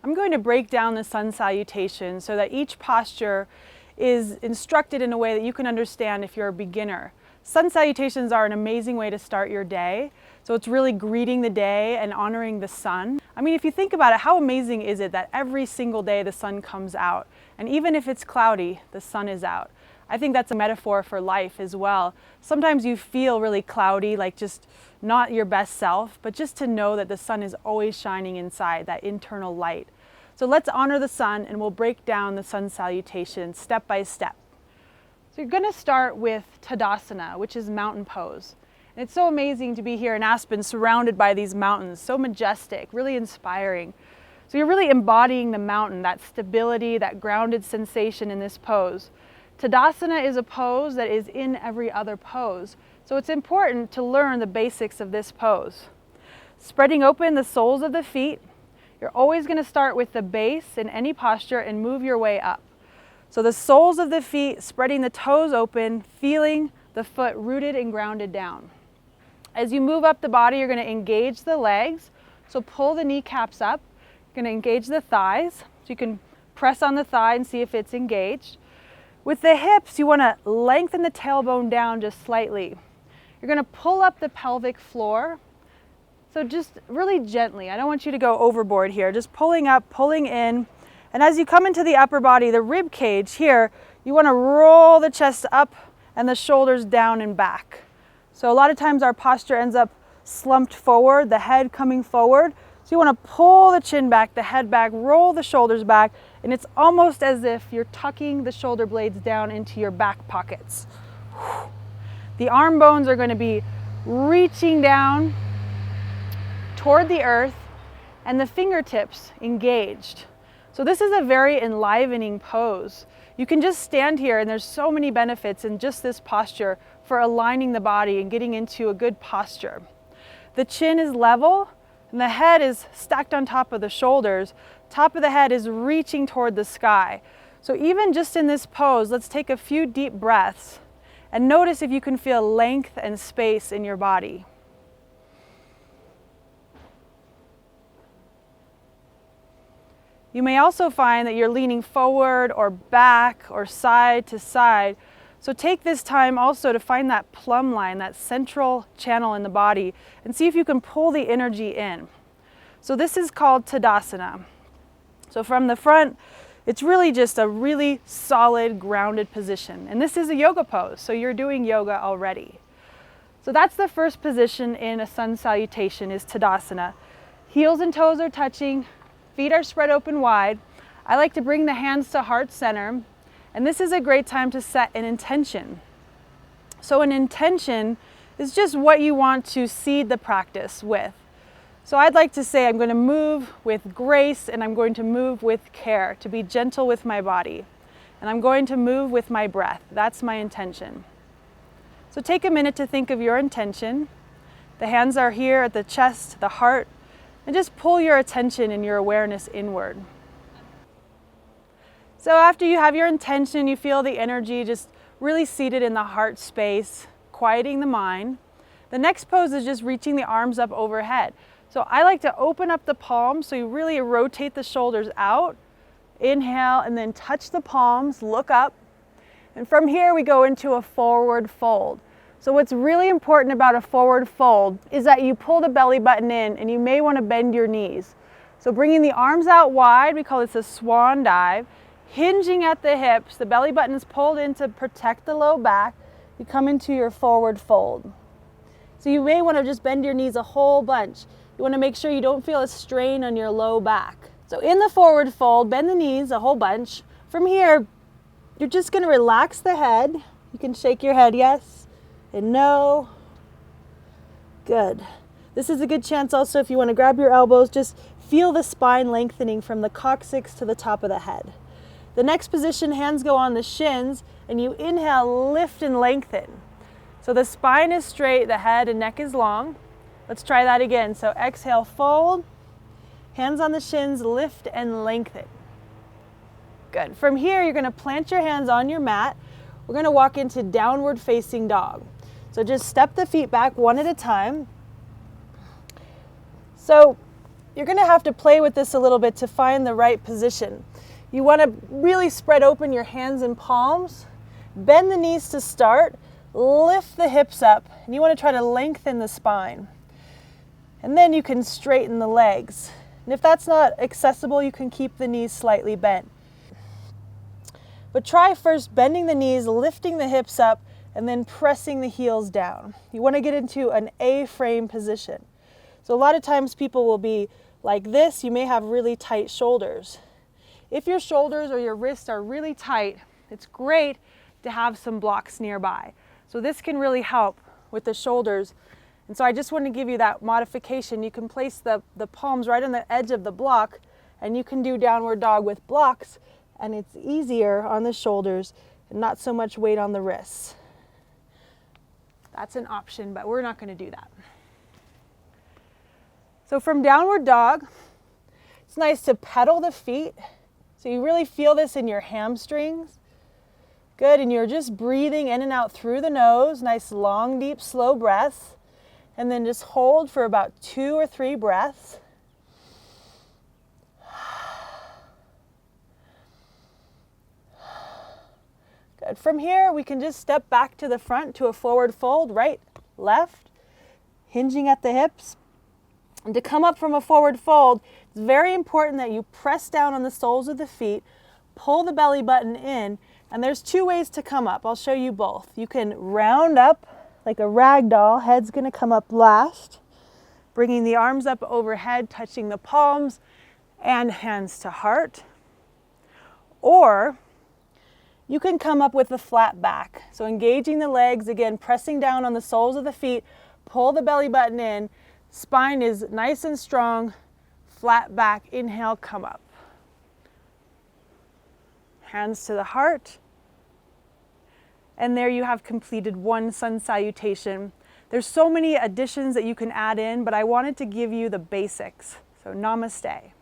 I'm going to break down the sun salutation so that each posture is instructed in a way that you can understand if you're a beginner. Sun salutations are an amazing way to start your day. So it's really greeting the day and honoring the sun. I mean, if you think about it, how amazing is it that every single day the sun comes out? And even if it's cloudy, the sun is out. I think that's a metaphor for life as well. Sometimes you feel really cloudy, like just not your best self, but just to know that the sun is always shining inside, that internal light. So let's honor the sun, and we'll break down the sun salutation step by step. So you're going to start with Tadasana, which is mountain pose. And it's so amazing to be here in Aspen surrounded by these mountains, so majestic, really inspiring. So you're really embodying the mountain, that stability, that grounded sensation in this pose. Tadasana is a pose that is in every other pose. So it's important to learn the basics of this pose. Spreading open the soles of the feet. You're always going to start with the base in any posture and move your way up. So the soles of the feet, spreading the toes open, feeling the foot rooted and grounded down. As you move up the body, you're going to engage the legs. So pull the kneecaps up. You're going to engage the thighs. So you can press on the thigh and see if it's engaged. With the hips, you want to lengthen the tailbone down just slightly. You're going to pull up the pelvic floor. So just really gently. I don't want you to go overboard here. Just pulling up, pulling in. And as you come into the upper body, the rib cage here, you want to roll the chest up and the shoulders down and back. So a lot of times our posture ends up slumped forward, the head coming forward. So you want to pull the chin back, the head back, roll the shoulders back, and it's almost as if you're tucking the shoulder blades down into your back pockets. The arm bones are going to be reaching down toward the earth and the fingertips engaged. So this is a very enlivening pose. You can just stand here, and there's so many benefits in just this posture for aligning the body and getting into a good posture. The chin is level and the head is stacked on top of the shoulders. Top of the head is reaching toward the sky. So even just in this pose, let's take a few deep breaths and notice if you can feel length and space in your body. You may also find that you're leaning forward or back or side to side. So take this time also to find that plumb line, that central channel in the body, and see if you can pull the energy in. So this is called Tadasana. So from the front, it's really just a really solid, grounded position. And this is a yoga pose, so you're doing yoga already. So that's the first position in a sun salutation, is Tadasana. Heels and toes are touching. Feet are spread open wide. I like to bring the hands to heart center, and this is a great time to set an intention. So an intention is just what you want to seed the practice with. So I'd like to say I'm going to move with grace, and I'm going to move with care, to be gentle with my body. And I'm going to move with my breath. That's my intention. So take a minute to think of your intention. The hands are here at the chest, the heart, and just pull your attention and your awareness inward. So after you have your intention, you feel the energy just really seated in the heart space, quieting the mind. The next pose is just reaching the arms up overhead. So I like to open up the palms, so you really rotate the shoulders out. Inhale and then touch the palms, look up. And from here we go into a forward fold. So what's really important about a forward fold is that you pull the belly button in, and you may want to bend your knees. So bringing the arms out wide, we call this a swan dive. Hinging at the hips, the belly button is pulled in to protect the low back. You come into your forward fold. So you may want to just bend your knees a whole bunch. You want to make sure you don't feel a strain on your low back. So in the forward fold, bend the knees a whole bunch. From here, you're just going to relax the head. You can shake your head yes and no. Good. This is a good chance also, if you want to grab your elbows, just feel the spine lengthening from the coccyx to the top of the head. The next position, hands go on the shins, and you inhale, lift and lengthen. So the spine is straight, the head and neck is long. Let's try that again. So exhale, fold, hands on the shins, lift and lengthen. Good. From here, you're going to plant your hands on your mat. We're going to walk into downward facing dog. So just step the feet back one at a time. So You're going to have to play with this a little bit to find the right position. You want to really spread open your hands and palms, bend the knees to start, lift the hips up, and you want to try to lengthen the spine. And then you can straighten the legs. And if that's not accessible, you can keep the knees slightly bent. But try first bending the knees, lifting the hips up, and then pressing the heels down. You want to get into an A-frame position. So a lot of times people will be like this. You may have really tight shoulders. If your shoulders or your wrists are really tight, it's great to have some blocks nearby. So this can really help with the shoulders. And so I just want to give you that modification. You can place the palms right on the edge of the block, and you can do downward dog with blocks, and it's easier on the shoulders and not so much weight on the wrists. That's an option, but we're not going to do that. So from downward dog, it's nice to pedal the feet. So you really feel this in your hamstrings. Good, and you're just breathing in and out through the nose. Nice, long, deep, slow breaths. And then just hold for about 2 or 3 breaths. Good. From here, we can just step back to the front to a forward fold, right, left, hinging at the hips. And to come up from a forward fold, it's very important that you press down on the soles of the feet, pull the belly button in, and there's 2 ways to come up. I'll show you both. You can round up like a rag doll. Head's going to come up last, bringing the arms up overhead, touching the palms and hands to heart. Or you can come up with a flat back. So engaging the legs, again, pressing down on the soles of the feet, pull the belly button in, spine is nice and strong, flat back, inhale, come up. Hands to the heart. And there you have completed one sun salutation. There's so many additions that you can add in, but I wanted to give you the basics. So namaste.